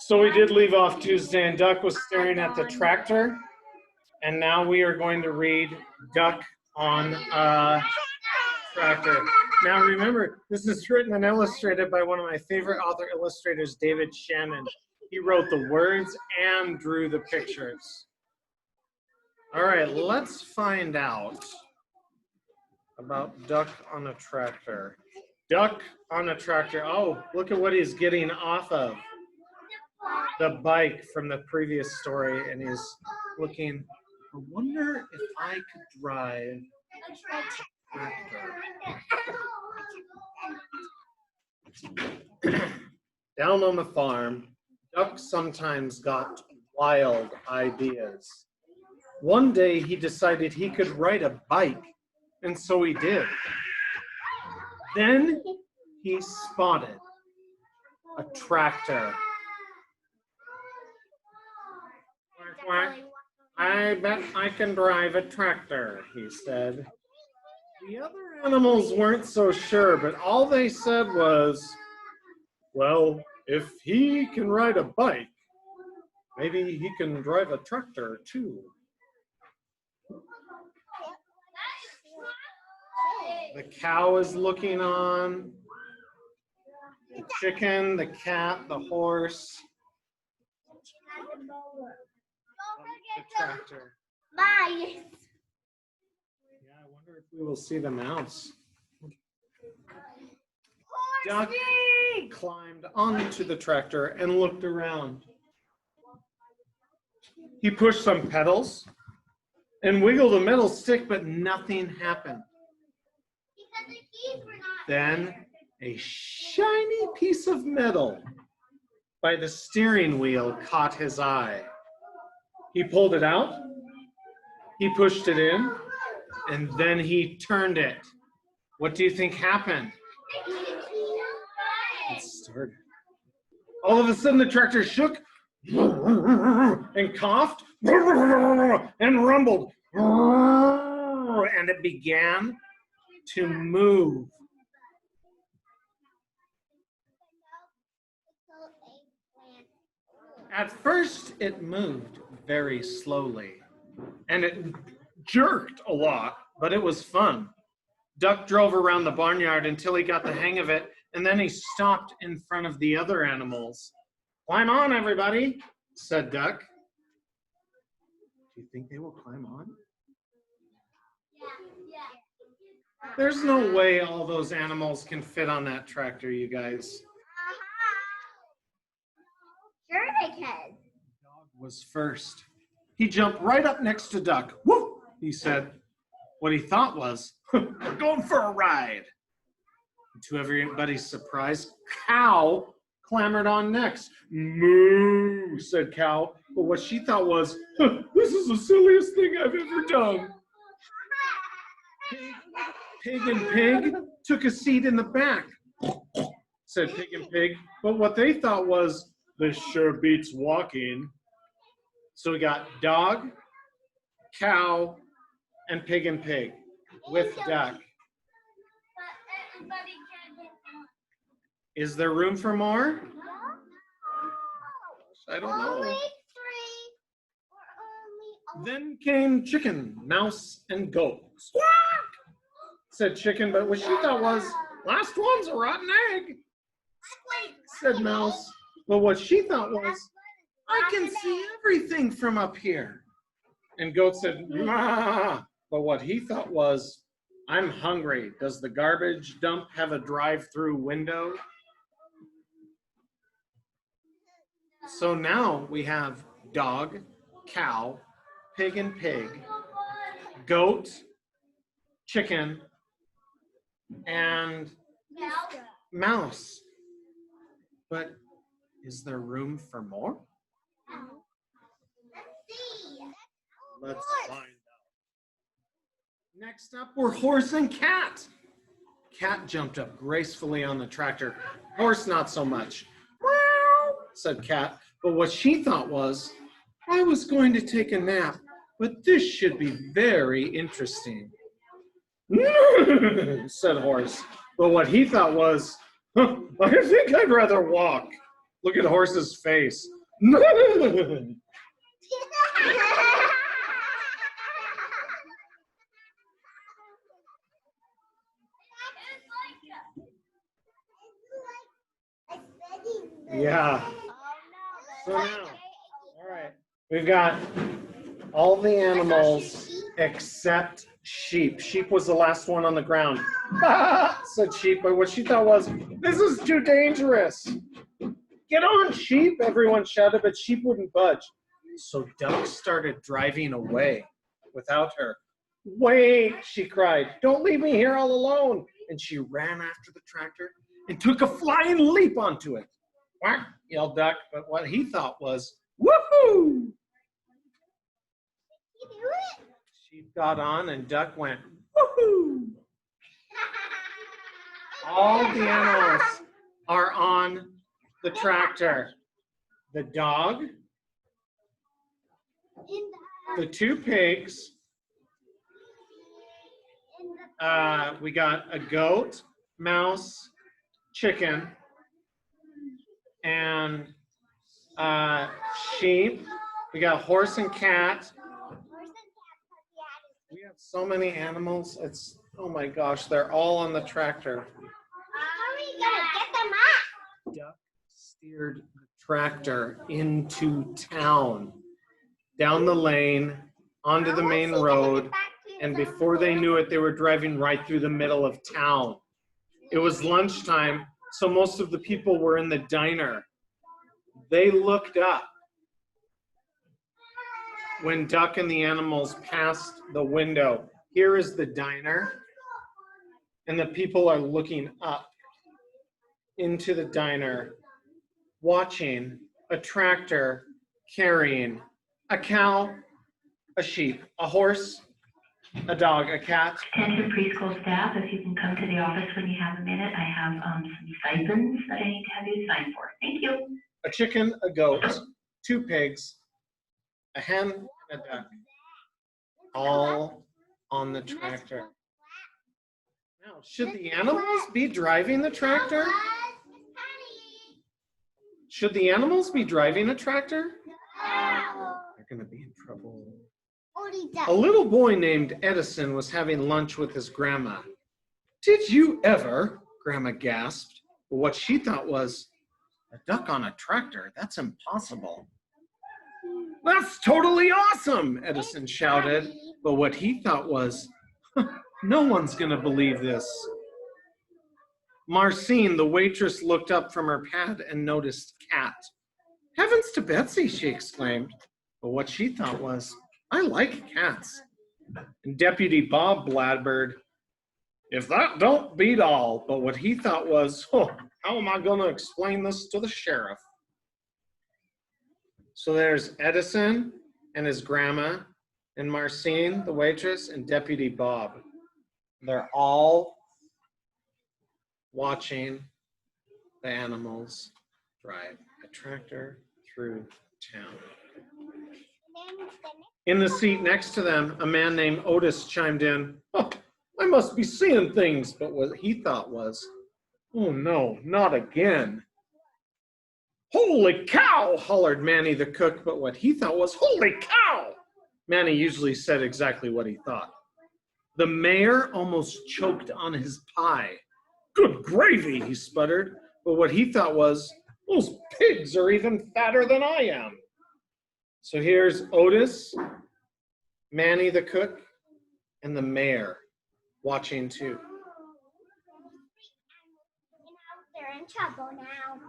So we did leave off Tuesday, and Duck was staring at the tractor, and now we are going to read Duck on a Tractor. Now remember, this is written and illustrated by one of my favorite author illustrators, David Shannon. He wrote the words and drew the pictures. All right, let's find out about Duck on a Tractor. Duck on a Tractor. Oh, look at what he's getting off of. The bike from the previous story, and he's looking, I wonder if I could drive a tractor. Down on the farm, Duck sometimes got wild ideas. One day he decided he could ride a bike, and so he did. Then he spotted a tractor. I bet I can drive a tractor, he said. The other animals weren't so sure, but all they said was, well, if he can ride a bike, maybe he can drive a tractor too. The cow is looking on, the chicken, the cat, the horse. The tractor. Bye. Yeah, I wonder if we will see the mouse. Duck climbed onto the tractor and looked around. He pushed some pedals and wiggled a metal stick, but nothing happened. Then a shiny piece of metal by the steering wheel caught his eye. He pulled it out, he pushed it in, and then he turned it. What do you think happened? It started. All of a sudden the tractor shook and coughed and rumbled, and it began to move. At first it moved very slowly, and it jerked a lot, but it was fun. Duck drove around the barnyard until he got the hang of it, and then he stopped in front of the other animals. Climb on, everybody, said Duck. Do you think they will climb on? There's no way all those animals can fit on that tractor, you guys. Sure they can. Dog was first. He jumped right up next to Duck. Whoop, he said. What he thought was, we're going for a ride. And to everybody's surprise, Cow clambered on next. Moo, said Cow. But what she thought was, this is the silliest thing I've ever done. Pig and Pig took a seat in the back, said Pig and Pig. But what they thought was, this sure beats walking. So we got Dog, Cow, and Pig with Duck. Is there room for more? I don't know. Then came Chicken, Mouse, and Goat. Squawk! Said Chicken, but what she thought was, last one's a rotten egg. Said Mouse, but what she thought was, I can see everything from up here. And Goat said, ma. But what he thought was, I'm hungry. Does the garbage dump have a drive-through window? So now we have Dog, Cow, Pig and Pig, Goat, Chicken, and Mouse. But is there room for more? Let's find out. Next up, we're Horse and Cat. Cat jumped up gracefully on the tractor. Horse, not so much. Meow, said Cat. But what she thought was, I was going to take a nap, but this should be very interesting. Said Horse. But what he thought was, I think I'd rather walk. Look at Horse's face. Yeah. So now, all right, we've got all the animals except sheep. Sheep was the last one on the ground. Said sheep, but what she thought was, this is too dangerous. Get on, sheep, everyone shouted, but sheep wouldn't budge. So Duck started driving away without her. Wait, she cried, don't leave me here all alone. And she ran after the tractor and took a flying leap onto it. Quack, yelled Duck, but what he thought was, woohoo! Sheep got on and Duck went, woohoo! All the animals are on the tractor. The dog, the 2 pigs, we got a goat, mouse, chicken, and sheep. We got horse and cat. We have so many animals. It's, oh my gosh, they're all on the tractor. How are we gonna get them up? Duck steered the tractor into town, down the lane, onto the main road, and before they knew it, they were driving right through the middle of town. It was lunchtime, so most of the people were in the diner. They looked up when Duck and the animals passed the window. Here is the diner, and the people are looking up into the diner, watching a tractor carrying a cow, a sheep, a horse, a dog, a cat. Attention preschool staff, if you can come to the office when you have a minute, I have some stipends that I need to have you sign for. Thank you. A chicken, a goat, 2 pigs, a hen, and a duck, all on the tractor. Now, should the animals be driving the tractor? Should the animals be driving a tractor? They're going to be in trouble. A little boy named Edison was having lunch with his grandma. Did you ever? Grandma gasped. But what she thought was, a duck on a tractor? That's impossible. That's totally awesome, Edison shouted. But what he thought was, no one's going to believe this. Marcine, the waitress, looked up from her pad and noticed Cat. Heavens to Betsy, she exclaimed. But what she thought was, I like cats. And Deputy Bob blabbered, if that don't beat all. But what he thought was, oh, how am I going to explain this to the sheriff? So there's Edison and his grandma, and Marcine, the waitress, and Deputy Bob. They're all watching the animals drive a tractor through town. In the seat next to them, a man named Otis chimed in, oh, I must be seeing things, but what he thought was, oh no, not again. Holy cow, hollered Manny the cook, but what he thought was, holy cow! Manny usually said exactly what he thought. The mayor almost choked on his pie. Good gravy, he sputtered, but what he thought was, those pigs are even fatter than I am. So here's Otis, Manny the cook, and the mayor watching too. They're in trouble now.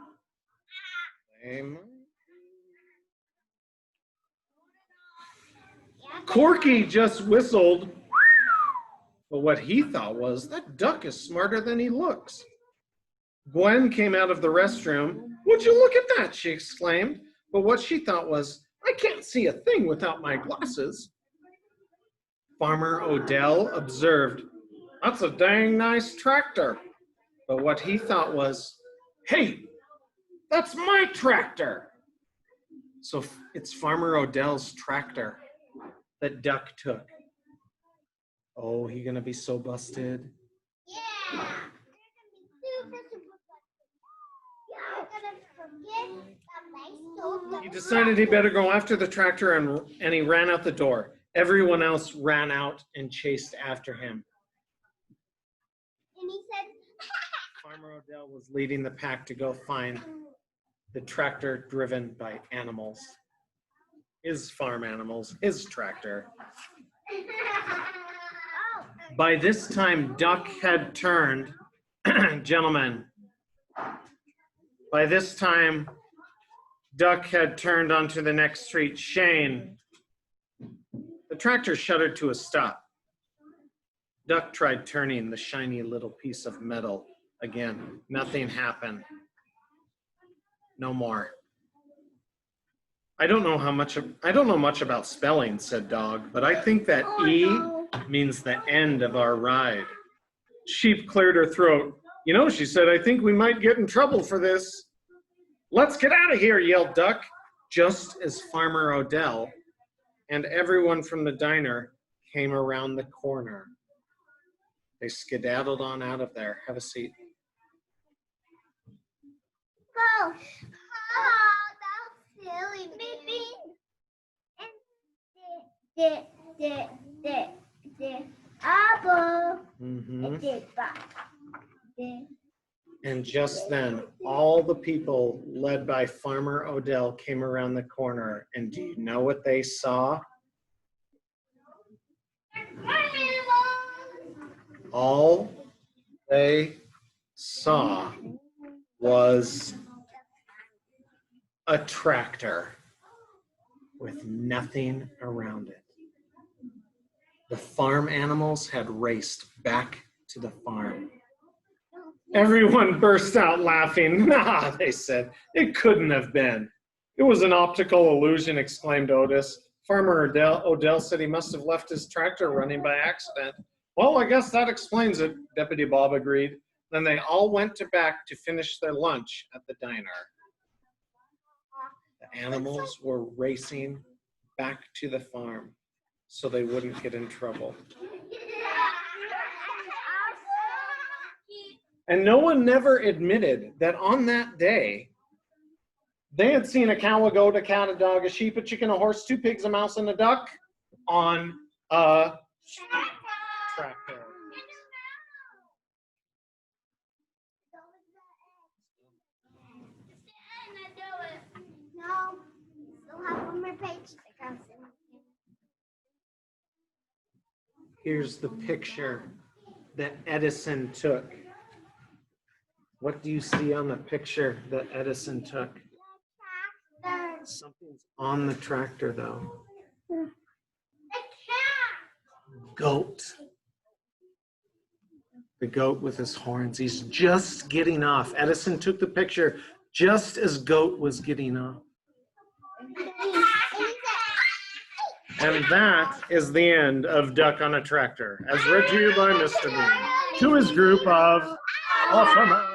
Corky just whistled, but what he thought was, that duck is smarter than he looks. Gwen came out of the restroom. Would you look at that, she exclaimed, but what she thought was, I can't see a thing without my glasses. Farmer Odell observed, that's a dang nice tractor. But what he thought was, hey, that's my tractor. So it's Farmer Odell's tractor that Duck took. Oh, he gonna be so busted. Yeah. They're gonna be super busted. Yeah, I'm gonna forget He decided he better go after the tractor and he ran out the door. Everyone else ran out and chased after him. And he said, Farmer Odell was leading the pack to go find the tractor driven by animals. His farm animals, his tractor. oh, By this time, Duck had turned, gentlemen, by this time, Duck had turned onto the next street. Shane, the tractor shuddered to a stop. Duck tried turning the shiny little piece of metal again. Nothing happened. No more. I don't know much about spelling, said Dog, but I think that E means the end of our ride. Sheep cleared her throat. You know, she said, I think we might get in trouble for this. Let's get out of here, yelled Duck, just as Farmer Odell and everyone from the diner came around the corner. They skedaddled on out of there. Have a seat. go. Oh, that's silly, baby. And the apple. And just then, all the people led by Farmer Odell came around the corner. And do you know what they saw? All they saw was a tractor with nothing around it. The farm animals had raced back to the farm. Everyone burst out laughing. Nah, they said. It couldn't have been. It was an optical illusion, exclaimed Otis. Farmer Odell said he must have left his tractor running by accident. Well, I guess that explains it, Deputy Bob agreed. Then they all went back to finish their lunch at the diner. The animals were racing back to the farm so they wouldn't get in trouble. And no one never admitted that on that day, they had seen a cow, a goat, a cat, a dog, a sheep, a chicken, a horse, 2 pigs, a mouse, and a duck on a tractor. No, still have one more page to come. Here's the picture that Edison took. What do you see on the picture that Edison took? Something's on the tractor, though. Goat. The goat with his horns. He's just getting off. Edison took the picture just as Goat was getting off. And that is the end of Duck on a Tractor, as read to you by Mr. Bean, to his group of awesome.